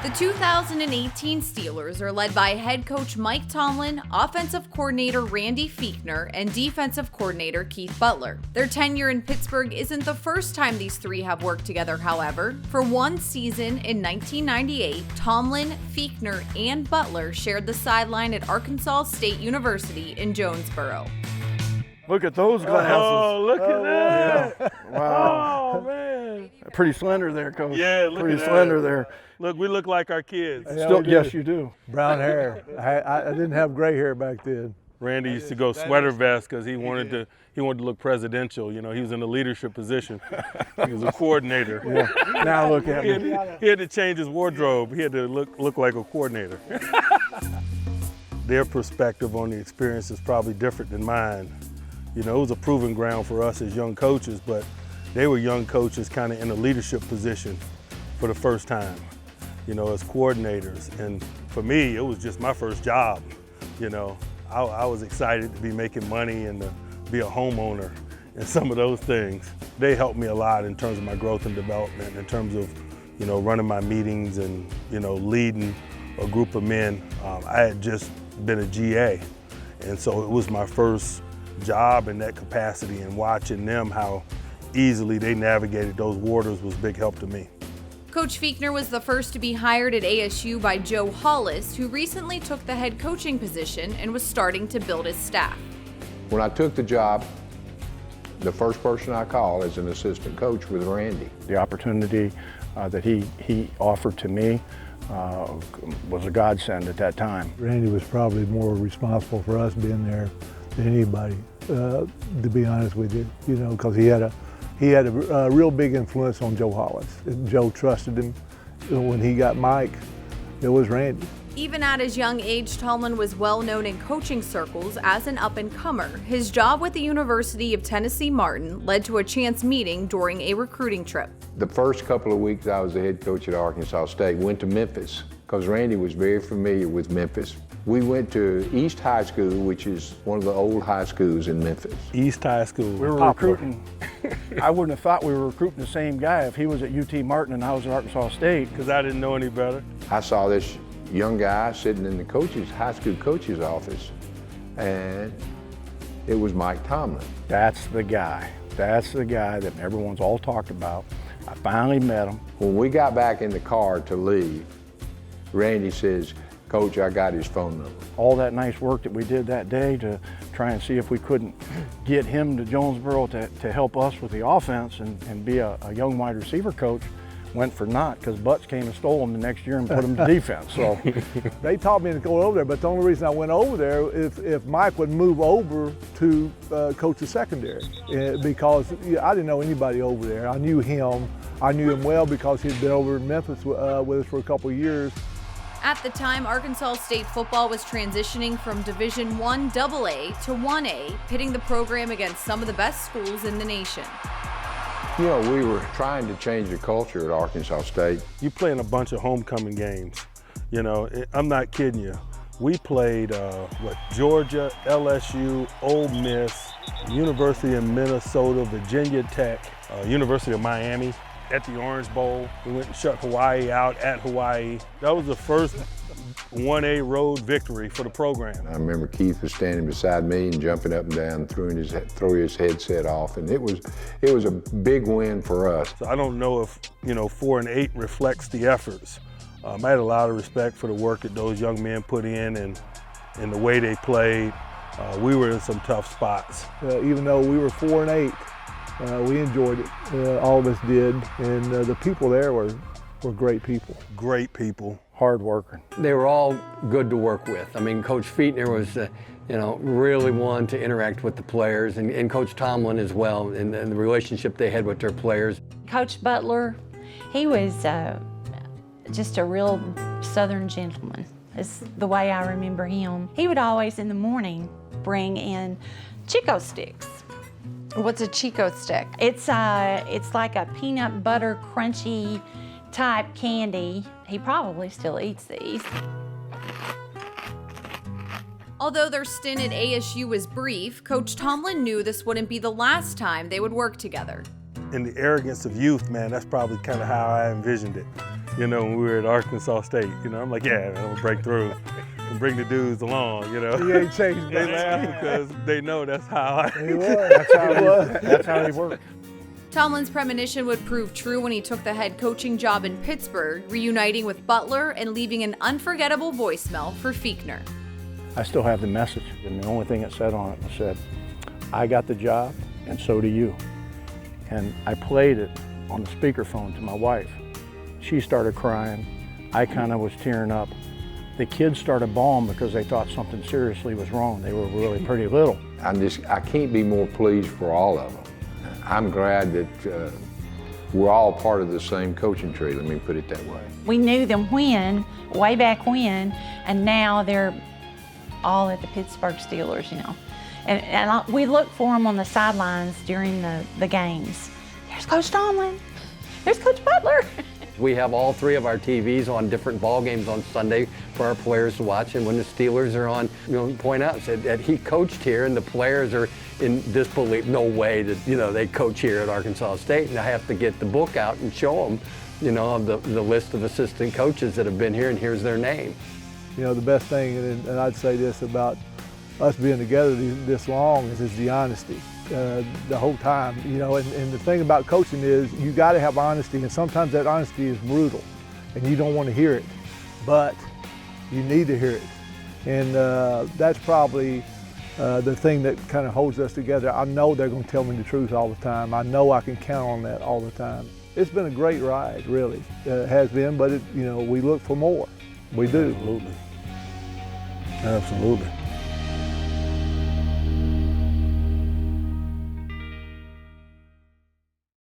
The 2018 Steelers are led by head coach Mike Tomlin, offensive coordinator Randy Fichtner, and defensive coordinator Keith Butler. Their tenure in Pittsburgh isn't the first time these three have worked together, however. For one season in 1998, Tomlin, Fichtner, and Butler shared the sideline at Arkansas State University in Jonesboro. Look at those glasses. Oh, look at that. Yeah. Wow. Oh, man. Pretty slender there, Coach. Yeah, look Pretty at slender that. there. Look, we look like our kids. Still, yes, you do. Brown hair. I didn't have gray hair back then. Randy used to go sweater vest because he wanted to look presidential. You know, he was in a leadership position. He was a coordinator. Yeah. Now look at me. He had to change his wardrobe. He had to look like a coordinator. Their perspective on the experience is probably different than mine. You know, it was a proving ground for us as young coaches, but they were young coaches kind of in a leadership position for the first time, you know, as coordinators. And for me, it was just my first job. You know, I was excited to be making money and to be a homeowner and some of those things. They helped me a lot in terms of my growth and development, in terms of, you know, running my meetings and, you know, leading a group of men. I had just been a GA, and so it was my first job in that capacity, and watching them, how easily they navigated those waters, was big help to me. Coach Fichtner was the first to be hired at ASU by Joe Hollis, who recently took the head coaching position and was starting to build his staff. When I took the job, the first person I called as an assistant coach was Randy. The opportunity that he offered to me was a godsend at that time. Randy was probably more responsible for us being there than anybody, to be honest with you. You know, because he had a real big influence on Joe Hollis. Joe trusted him. When he got Mike, it was Randy. Even at his young age, Tomlin was well known in coaching circles as an up-and-comer. His job with the University of Tennessee Martin led to a chance meeting during a recruiting trip. The first couple of weeks I was the head coach at Arkansas State, went to Memphis, because Randy was very familiar with Memphis. We went to East High School, which is one of the old high schools in Memphis. East High School. We were recruiting. I wouldn't have thought we were recruiting the same guy if he was at UT Martin and I was at Arkansas State. Because I didn't know any better. I saw this young guy sitting in the high school coach's office, and it was Mike Tomlin. That's the guy. That's the guy that everyone's all talked about. I finally met him. When we got back in the car to leave, Randy says, "Coach, I got his phone number." All that nice work that we did that day to try and see if we couldn't get him to Jonesboro to help us with the offense and be a young wide receiver coach went for naught, because Butts came and stole him the next year and put him to defense. So They taught me to go over there, but the only reason I went over there is if Mike would move over to coach the secondary, because I didn't know anybody over there. I knew him. I knew him well because he'd been over in Memphis with us for a couple of years. At the time, Arkansas State football was transitioning from Division I AA to 1A, pitting the program against some of the best schools in the nation. You know, we were trying to change the culture at Arkansas State. You play in a bunch of homecoming games. You know, I'm not kidding you. We played, Georgia, LSU, Ole Miss, University of Minnesota, Virginia Tech, University of Miami, at the Orange Bowl. We went and shut Hawaii out at Hawaii. That was the first 1A road victory for the program. I remember Keith was standing beside me and jumping up and down, throwing his headset off, and it was a big win for us. So I don't know if, you know, 4-8 reflects the efforts. I had a lot of respect for the work that those young men put in and the way they played. We were in some tough spots. Even though we were 4-8, we enjoyed it. All of us did, and the people there were great people. Great people. hard working. They were all good to work with. I mean, Coach Fichtner was, really one to interact with the players, and Coach Tomlin as well, and the relationship they had with their players. Coach Butler, he was just a real Southern gentleman, is the way I remember him. He would always in the morning bring in Chico sticks. What's a Chico stick? It's like a peanut butter crunchy type candy. He probably still eats these. Although their stint at ASU was brief, Coach Tomlin knew this wouldn't be the last time they would work together. In the arrogance of youth, man, that's probably kind of how I envisioned it. you know, when we were at Arkansas State. You know, I'm like, yeah, man, I'm gonna break through and bring the dudes along, you know. He ain't changed. They laugh because they know that's how I. He was. That's how he was. That's how he worked. Tomlin's premonition would prove true when he took the head coaching job in Pittsburgh, reuniting with Butler and leaving an unforgettable voicemail for Fichtner. I still have the message, and the only thing it said on it was said, I got the job, and so do you. And I played it on the speakerphone to my wife. She started crying. I kind of was tearing up. The kids started bawling because they thought something seriously was wrong. They were really pretty little. I can't be more pleased for all of them. I'm glad that we're all part of the same coaching tree, let me put it that way. We knew them way back when, and now they're all at the Pittsburgh Steelers, you know. And we look for them on the sidelines during the games. There's Coach Tomlin. There's Coach Butler. We have all three of our TVs on different ball games on Sunday for our players to watch, and when the Steelers are on, you know, point out said that he coached here, and the players are in disbelief. No way that, you know, they coach here at Arkansas State, and I have to get the book out and show them, you know, the list of assistant coaches that have been here, and here's their name. You know, the best thing, and I'd say this about us being together this long, is the honesty. The whole time, you know, and the thing about coaching is you got to have honesty, and sometimes that honesty is brutal, and you don't want to hear it, but you need to hear it. And that's probably the thing that kind of holds us together. I know they're going to tell me the truth all the time. I know I can count on that all the time. It's been a great ride, really. It has been, but you know, we look for more. We do. Absolutely. Absolutely.